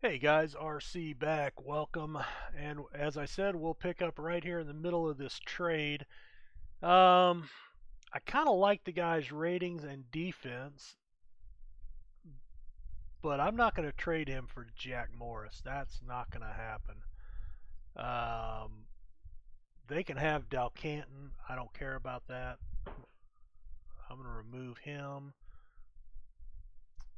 Hey guys, RC back. Welcome. And as I said, we'll pick up right here in the middle of this trade. I kind of like the guy's ratings and defense, but I'm not going to trade him for Jack Morris. That's not going to happen. Um, they can have Dalcanton. I don't care about that. I'm going to remove him.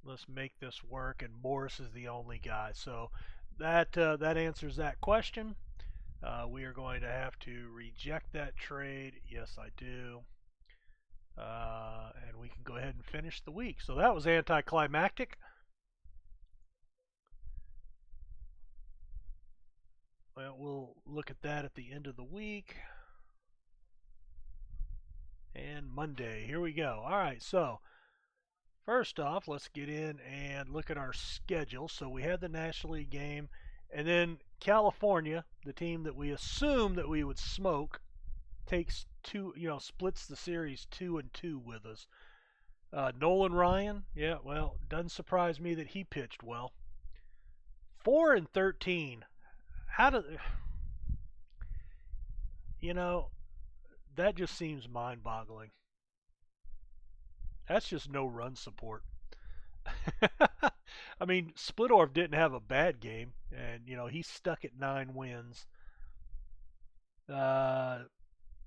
Let's make this work. And Morris is the only guy. So that answers that question. We are going to have to reject that trade. Yes, I do. And we can go ahead and finish the week. So that was anticlimactic. Well, we'll look at that at the end of the week. And Monday, here we go. All right, so first off, let's get in and look at our schedule. So we had the National League game, and then California, the team that we assumed that we would smoke, takes two, splits the series 2-2 with us. Nolan Ryan, yeah, well, doesn't surprise me that he pitched well. 4-13. How do you know? That just seems mind-boggling. That's just no run support. I mean, Splittorf didn't have a bad game, and he's stuck at 9 wins. Uh,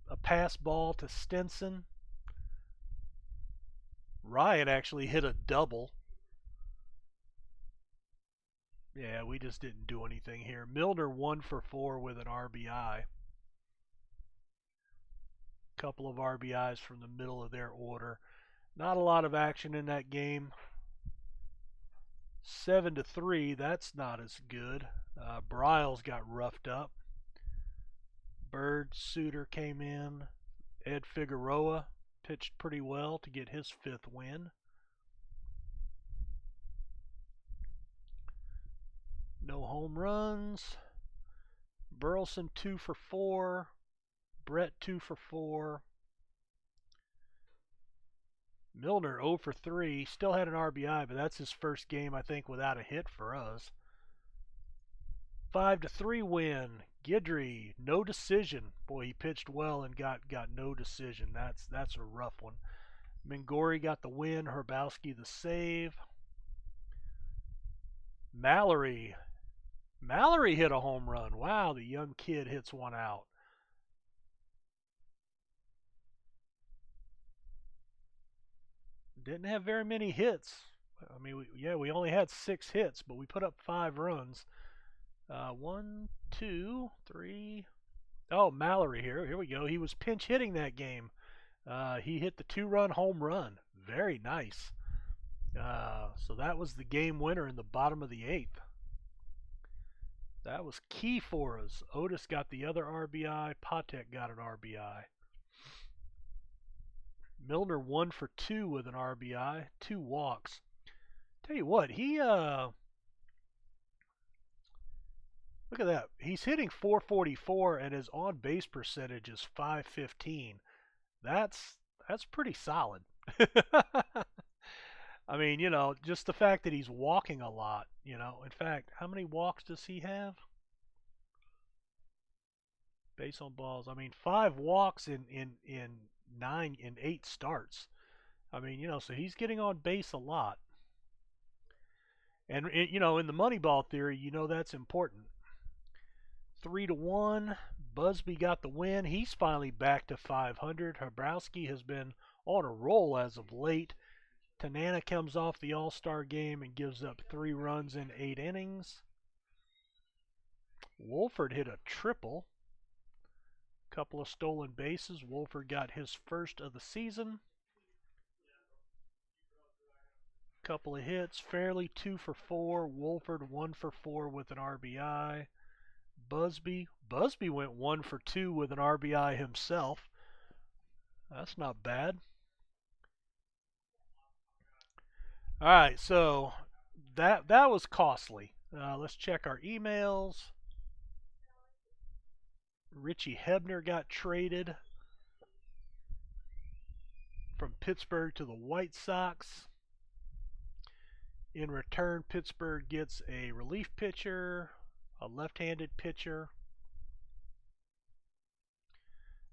a pass ball to Stinson. Ryan actually hit a double. Yeah, we just didn't do anything here. Milner 1-for-4 with an RBI. Couple of RBIs from the middle of their order. Not a lot of action in that game. 7-3, that's not as good. Bryles got roughed up. Bird Suter came in. Ed Figueroa pitched pretty well to get his 5th win. No home runs. Burleson 2-for-4. Brett 2-for-4. Milner 0-for-3. Still had an RBI, but that's his first game, I think, without a hit for us. 5-3 win. Guidry, no decision. Boy, he pitched well and got no decision. That's a rough one. Mingori got the win. Herbowski the save. Mallory hit a home run. Wow, the young kid hits one out. Didn't have very many hits. I mean, we only had 6 hits, but we put up 5 runs. 1, 2, 3. Oh, Mallory here. Here we go. He was pinch hitting that game. He hit the 2-run home run. Very nice. So that was the game winner in the bottom of the 8th. That was key for us. Otis got the other RBI. Patek got an RBI. Milner 1-for-2 with an RBI, 2 walks. Tell you what, he look at that. He's hitting 444 and his on base percentage is 515. That's pretty solid. I mean, just the fact that he's walking a lot, In fact, how many walks does he have? Base on balls. I mean, 5 walks in 8 starts. I mean, so he's getting on base a lot. And in the Moneyball theory, that's important. 3-1. Busby got the win. He's finally back to 500. Herbowski has been on a roll as of late. Tanana comes off the All-Star game and gives up 3 runs in 8 innings. Wolford hit a triple. Couple of stolen bases. Wolford got his first of the season. Couple of hits. Fairley 2-for-4. Wolford 1-for-4 with an RBI. Busby went 1-for-2 with an RBI himself. That's not bad. All right, so that was costly. Let's check our emails. Richie Hebner got traded from Pittsburgh to the White Sox. In return, Pittsburgh gets a relief pitcher, a left-handed pitcher.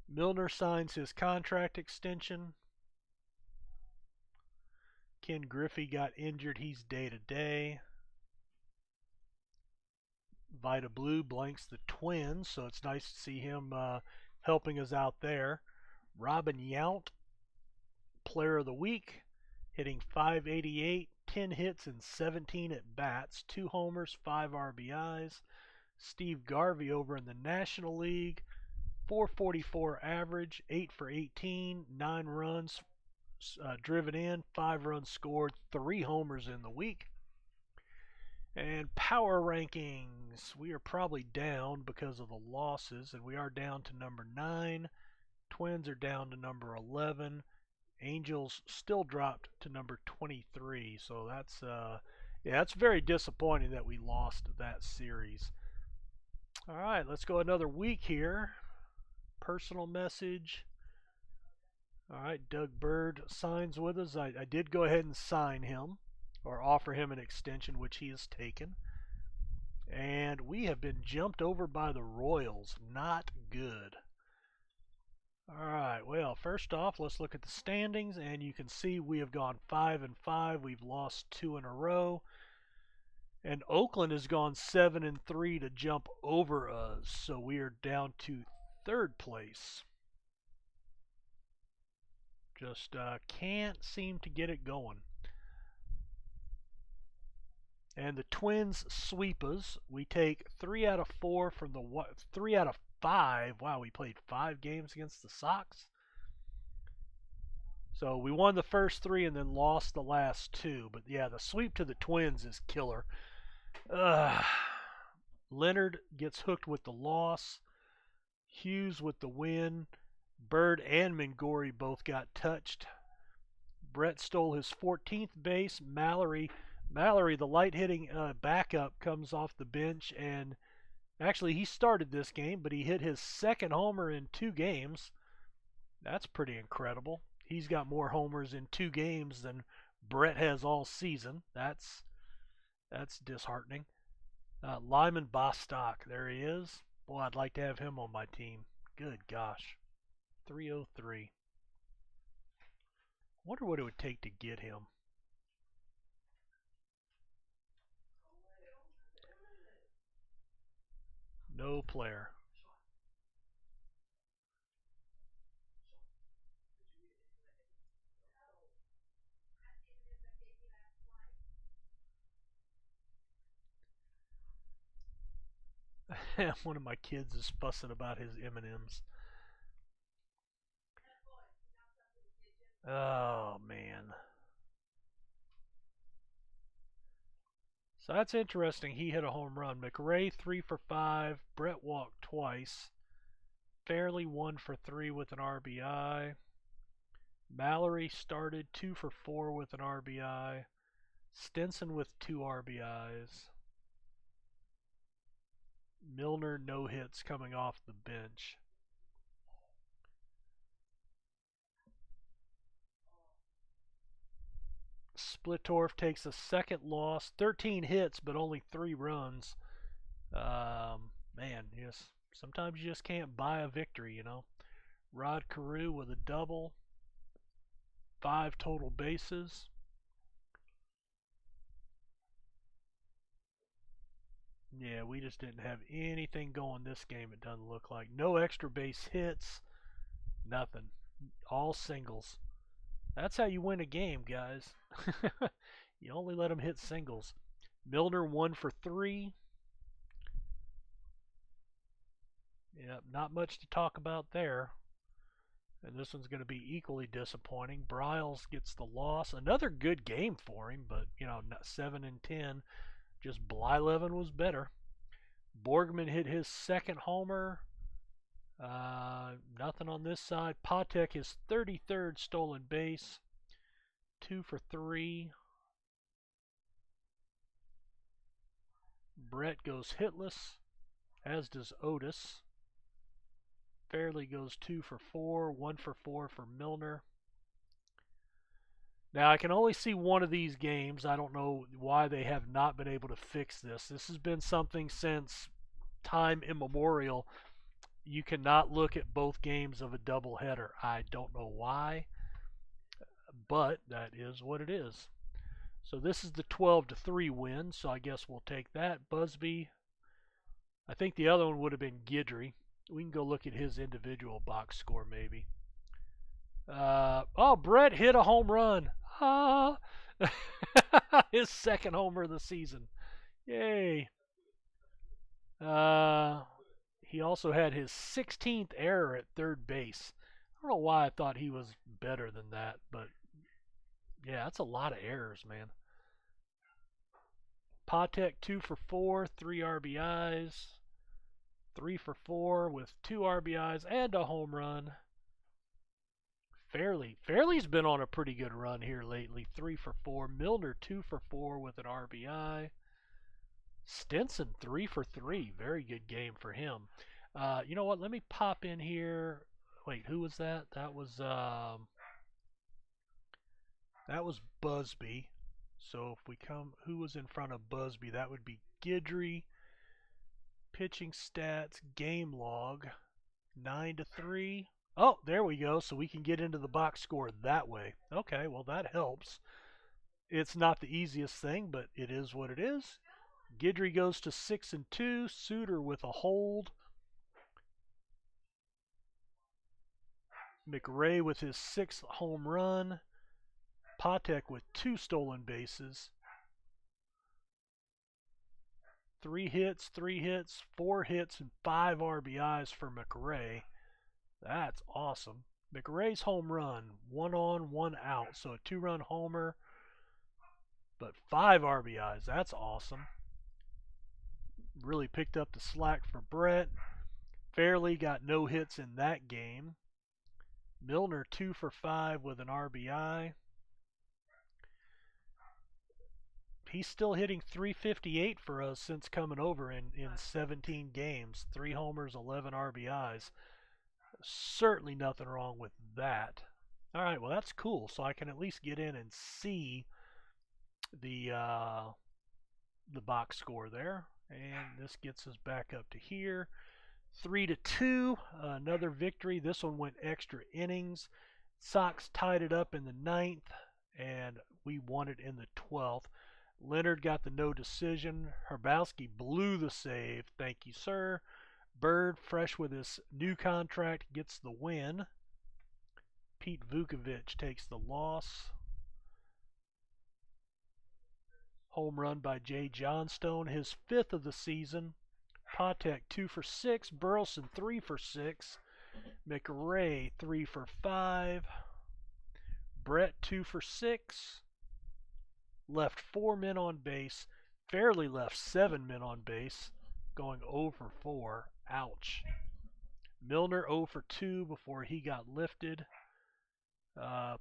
Milner signs his contract extension. Ken Griffey got injured. He's day-to-day. Vita Blue blanks the Twins, so it's nice to see him helping us out there. Robin Yount, player of the week, hitting .588, 10 hits and 17 at bats, 2 homers, 5 RBIs. Steve Garvey over in the National League, .444 average, 8 for 18, 9 runs driven in, 5 runs scored, 3 homers in the week. And power rankings, we are probably down because of the losses, and we are down to number 9. Twins are down to number 11. Angels still dropped to number 23, so that's that's very disappointing that we lost that series. All right, let's go another week here. Personal message. All right, Doug Bird signs with us. I did go ahead and sign him or offer him an extension, which he has taken. And we have been jumped over by the Royals. Not good. All right, well, first off, let's look at the standings, and you can see we have gone 5-5. We've lost 2 in a row. And Oakland has gone 7-3 to jump over us, so we are down to 3rd place. Just can't seem to get it going. And the Twins sweep us. We take 3 out of 4 from the 3 out of 5. Wow, we played 5 games against the Sox. So we won the first 3 and then lost the last 2. But yeah, the sweep to the Twins is killer. Leonard gets hooked with the loss. Hughes with the win. Bird and Mingori both got touched. Brett stole his 14th base. Mallory, the light-hitting backup, comes off the bench, and actually he started this game, but he hit his 2nd homer in 2 games. That's pretty incredible. He's got more homers in 2 games than Brett has all season. That's disheartening. Lyman Bostock, there he is. Boy, I'd like to have him on my team. Good gosh. 303. Wonder what it would take to get him. No player. One of my kids is fussing about his M&Ms. Oh, man. So that's interesting. He hit a home run. McRae 3 for 5. Brett walked twice. Fairley 1 for 3 with an RBI. Mallory started 2 for 4 with an RBI. Stinson with 2 RBIs. Milner no hits coming off the bench. Splittorff takes a 2nd loss. 13 hits, but only 3 runs. Man, yes. Sometimes you just can't buy a victory, you know. Rod Carew with a double. 5 total bases. Yeah, we just didn't have anything going this game, it doesn't look like. No extra base hits. Nothing. All singles. That's how you win a game, guys. You only let them hit singles. Milner 1 for 3. Yep, not much to talk about there. And this one's going to be equally disappointing. Bryles gets the loss. Another good game for him, but, 7-10. Just Blyleven was better. Borgman hit his 2nd homer. Nothing on this side. Patek his 33rd stolen base. 2 for 3. Brett goes hitless, as does Otis. Fairley goes 2 for 4, 1 for 4 for Milner. Now, I can only see one of these games. I don't know why they have not been able to fix this. This has been something since time immemorial. You cannot look at both games of a doubleheader. I don't know why, but that is what it is. So this is the 12-3 win, so I guess we'll take that. Busby, I think the other one would have been Guidry. We can go look at his individual box score maybe. Oh, Brett hit a home run. Ah, his second homer of the season. Yay. Uh, he also had his 16th error at third base. I don't know why I thought he was better than that, but yeah, that's a lot of errors, man. Patek 2 for 4, 3 RBIs, 3 for 4 with 2 RBIs and a home run. Fairley's been on a pretty good run here lately. 3 for 4. Milner 2 for 4 with an RBI. Stinson 3 for 3. Very good game for him. You know what? Let me pop in here. Wait, who was that? That was Busby. So if we come, who was in front of Busby? That would be Guidry. Pitching stats, game log, 9-3. Oh, there we go. So we can get into the box score that way. Okay, well that helps. It's not the easiest thing, but it is what it is. Guidry goes to 6-2. Suter with a hold. McRae with his 6th home run. Patek with 2 stolen bases. 3 hits, 4 hits, and 5 RBIs for McRae. That's awesome. McRae's home run, 1 on, 1 out. So a 2-run homer, but 5 RBIs. That's awesome. Really picked up the slack for Brett. Fairley got no hits in that game. Milner 2 for 5 with an RBI. He's still hitting 358 for us since coming over in 17 games. 3 homers, 11 RBIs. Certainly nothing wrong with that. All right, well that's cool. So I can at least get in and see the box score there, and this gets us back up to here. 3-2, another victory. This one went extra innings. Sox tied it up in the 9th, and we won it in the 12th. Leonard got the no decision. Hrabowski blew the save. Thank you, sir. Bird, fresh with his new contract, gets the win. Pete Vukovich takes the loss. Home run by Jay Johnstone, his 5th of the season. Patek 2 for 6. Burleson 3 for 6. McRae 3 for 5. Brett 2 for 6. Left 4 men on base. Fairley left 7 men on base, going 0 for 4. Ouch. Milner 0 for 2 before he got lifted.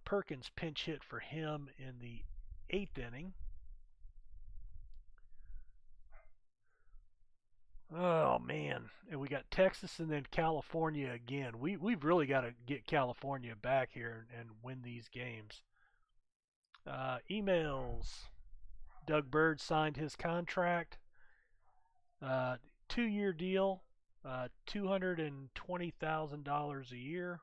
Perkins pinch hit for him in the 8th inning. Oh man, and we got Texas and then California again. We've really got to get California back here and win these games. Emails. Doug Bird signed his contract. 2-year deal. $220,000 a year.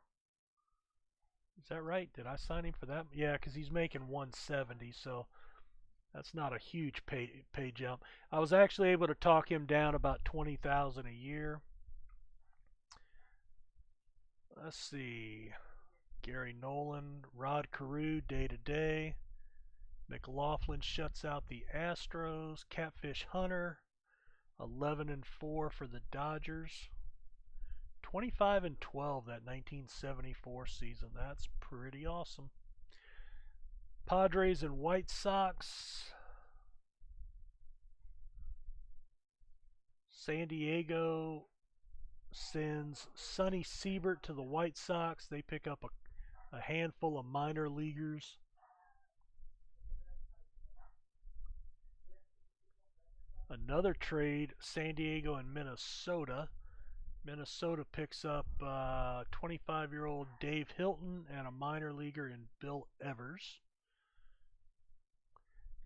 Is that right? Did I sign him for that? Yeah, because he's making 170, so that's not a huge pay jump. I was actually able to talk him down about 20,000 a year. Let's see. Gary Nolan, Rod Carew day to day. McLaughlin shuts out the Astros. Catfish Hunter, 11-4 for the Dodgers. 25-12 that 1974 season. That's pretty awesome. Padres and White Sox. San Diego sends Sonny Siebert to the White Sox. They pick up a handful of minor leaguers. Another trade, San Diego and Minnesota. Minnesota picks up 25-year-old Dave Hilton and a minor leaguer in Bill Evers.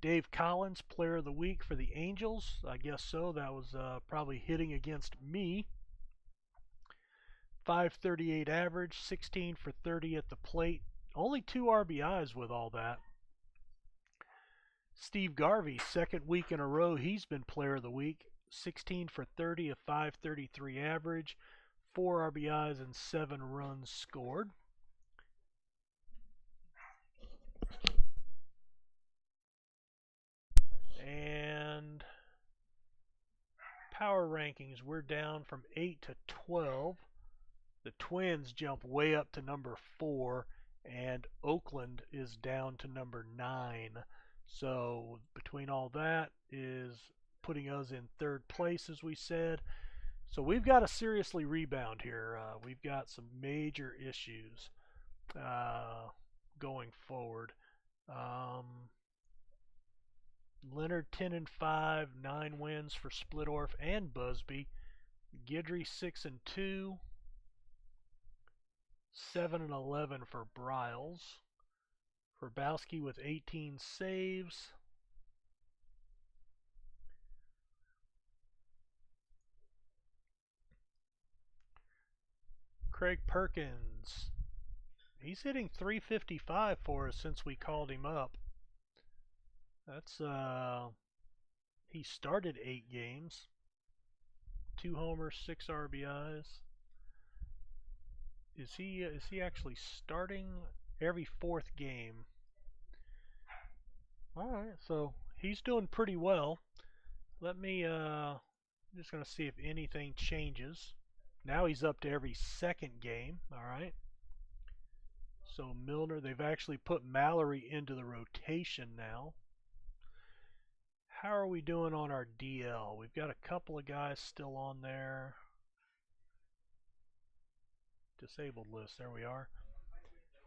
Dave Collins, Player of the Week for the Angels. I guess so. That was probably hitting against me. 538 average, 16 for 30 at the plate. Only 2 RBIs with all that. Steve Garvey, second week in a row, he's been Player of the Week. 16 for 30, a 533 average, 4 RBIs, and 7 runs scored. And power rankings, we're down from 8 to 12. The Twins jump way up to number 4, and Oakland is down to number 9. So between all that is putting us in third place, as we said. So we've got to seriously rebound here. We've got some major issues going forward. Leonard 10 and 5, 9 wins for Splittorf and Busby. Guidry 6 and 2, 7 and 11 for Briles. Grabowski with 18 saves. Craig Perkins, he's hitting 355 for us since we called him up. That's he started 8 games, 2 homers, 6 RBIs. Is he actually starting every 4th game? All right, so he's doing pretty well. Let me I'm just gonna see if anything changes. Now he's up to every 2nd game. All right. So Milner, they've actually put Mallory into the rotation now. How are we doing on our DL? We've got a couple of guys still on there. Disabled list, there we are.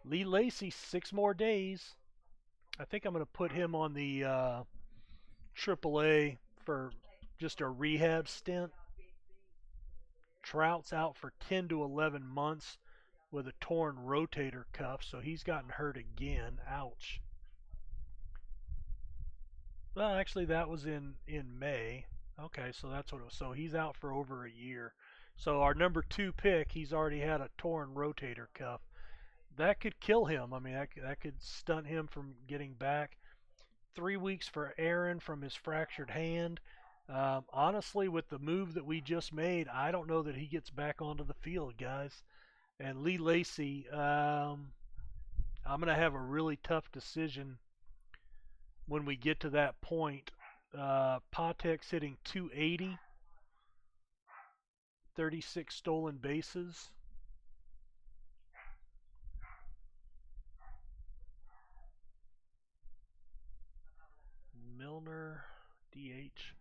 Lee Lacy, 6 more days. I think I'm going to put him on the AAA for just a rehab stint. Trout's out for 10 to 11 months with a torn rotator cuff, so he's gotten hurt again. Ouch. Well, actually, that was in May. Okay, so that's what it was. So he's out for over a year. So our number 2 pick, he's already had a torn rotator cuff. That could kill him. I mean, that could stunt him from getting back. 3 weeks for Aaron from his fractured hand. Honestly, with the move that we just made, I don't know that he gets back onto the field, guys. And Lee Lacy, I'm going to have a really tough decision when we get to that point. Patek's hitting 280, 36 stolen bases. Milner, DH.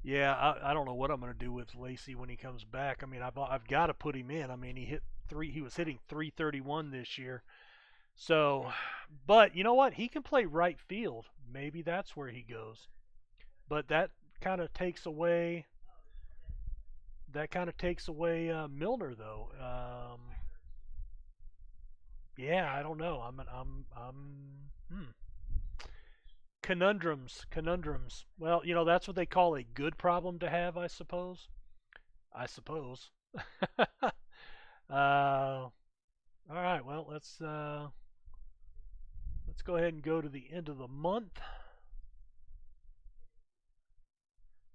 Yeah, I don't know what I'm going to do with Lacy when he comes back. I mean, I've got to put him in. I mean, he was hitting 331 this year. So, but you know what? He can play right field. Maybe that's where he goes. But that kind of takes away Milner though. Yeah, I don't know. Conundrums. Well, that's what they call a good problem to have, I suppose. I suppose. All right. Well, let's go ahead and go to the end of the month.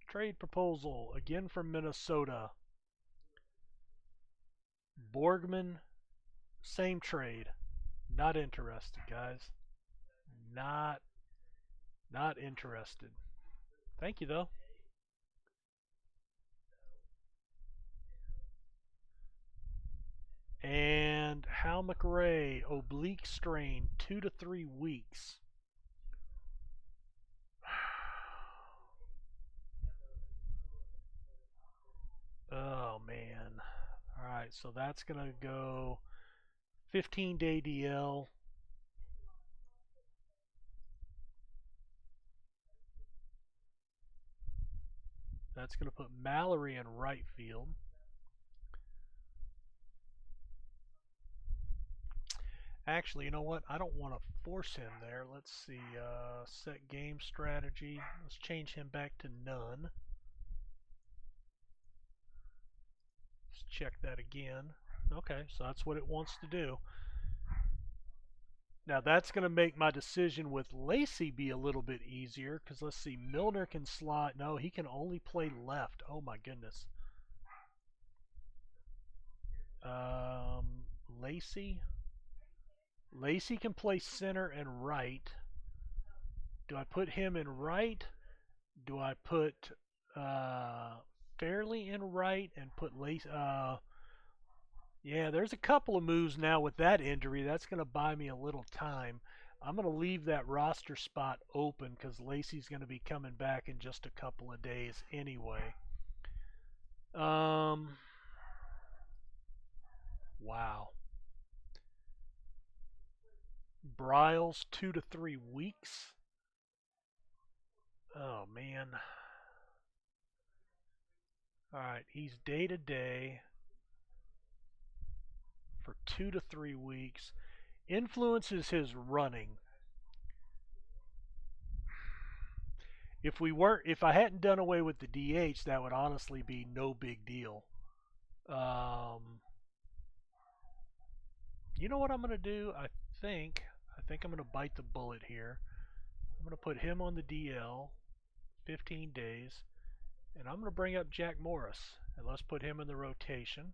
Trade proposal again from Minnesota. Borgman, same trade. Not interested, guys. Not interested. Thank you though. And Hal McRae, oblique strain, 2 to 3 weeks. Oh man. All right, so that's gonna go 15-day DL. That's going to put Mallory in right field. Actually, you know what? I don't want to force him there. Let's see. Set game strategy. Let's change him back to none. Let's check that again. Okay, so that's what it wants to do. Now that's going to make my decision with Lacey be a little bit easier because let's see. Milner can slide. No, he can only play left. Oh my goodness. Lacey. Lacey can play center and right. Do I put him in right? Do I put Fairley in right and put Lacey? Yeah, there's a couple of moves now with that injury. That's going to buy me a little time. I'm going to leave that roster spot open because Lacey's going to be coming back in just a couple of days anyway. Wow. Bryles 2 to 3 weeks. Oh man. All right, he's day to day for 2 to 3 weeks. Influences his running. If I hadn't done away with the DH, that would honestly be no big deal. You know what I'm going to do? I think I'm going to bite the bullet here. I'm going to put him on the DL, 15 days, and I'm going to bring up Jack Morris, and let's put him in the rotation.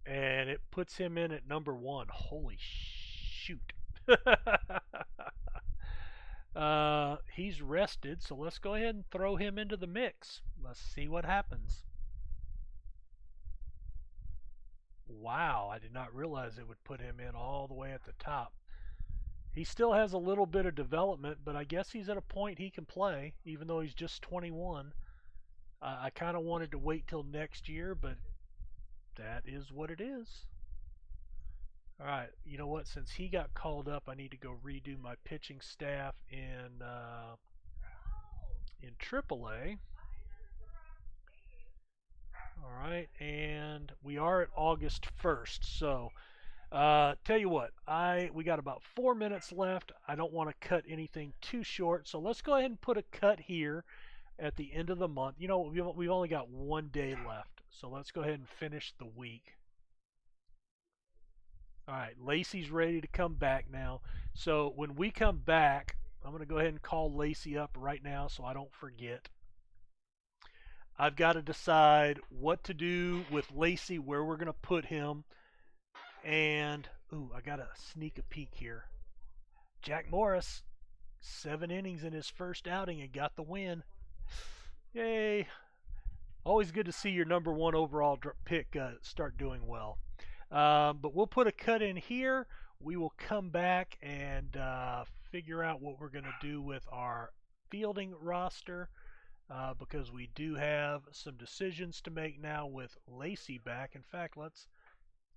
And it puts him in at number 1. Holy shoot. He's rested, so let's go ahead and throw him into the mix. Let's see what happens. Wow, I did not realize it would put him in all the way at the top. He still has a little bit of development, but I guess he's at a point he can play, even though he's just 21. I kind of wanted to wait till next year, but that is what it is. All right, you know what? Since he got called up, I need to go redo my pitching staff in AAA. All right, and we are at August 1st, so tell you what, we got about 4 minutes left. I don't want to cut anything too short, so let's go ahead and put a cut here at the end of the month. You know, we've only got 1 day left, so let's go ahead and finish the week. All right, Lacey's ready to come back now. So when we come back, I'm going to go ahead and call Lacey up right now so I don't forget. I've got to decide what to do with Lacey, where we're going to put him. And, ooh, I got to sneak a peek here. Jack Morris, 7 innings in his first outing and got the win. Yay. Always good to see your number 1 overall pick start doing well. But we'll put a cut in here. We will come back and figure out what we're going to do with our fielding roster because we do have some decisions to make now with Lacey back. In fact, let's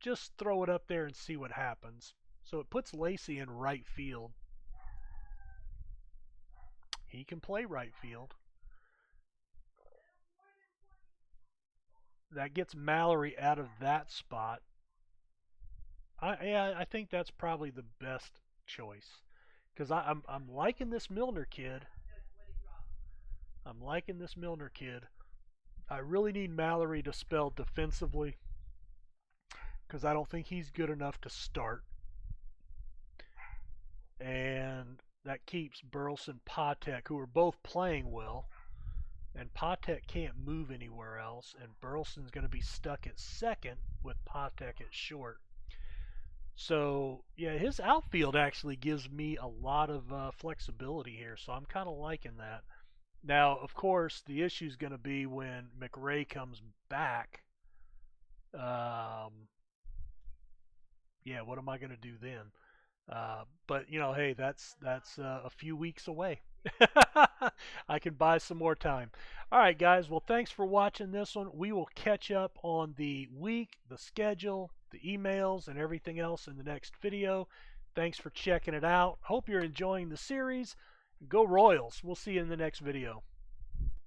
just throw it up there and see what happens. So it puts Lacey in right field. He can play right field. That gets Mallory out of that spot. I think that's probably the best choice because I'm liking this Milner kid. I'm liking this Milner kid. I really need Mallory to spell defensively because I don't think he's good enough to start. And that keeps Burleson, Patek, who are both playing well. And Patek can't move anywhere else. And Burleson's going to be stuck at second with Patek at short. So, yeah, his outfield actually gives me a lot of flexibility here. So I'm kind of liking that. Now, of course, the issue is going to be when McRae comes back. Yeah, what am I going to do then? But you know, hey, that's a few weeks away. I can buy some more time. All right, guys. Well, thanks for watching this one. We will catch up on the week, the schedule, the emails, and everything else in the next video. Thanks for checking it out. Hope you're enjoying the series. Go Royals. We'll see you in the next video.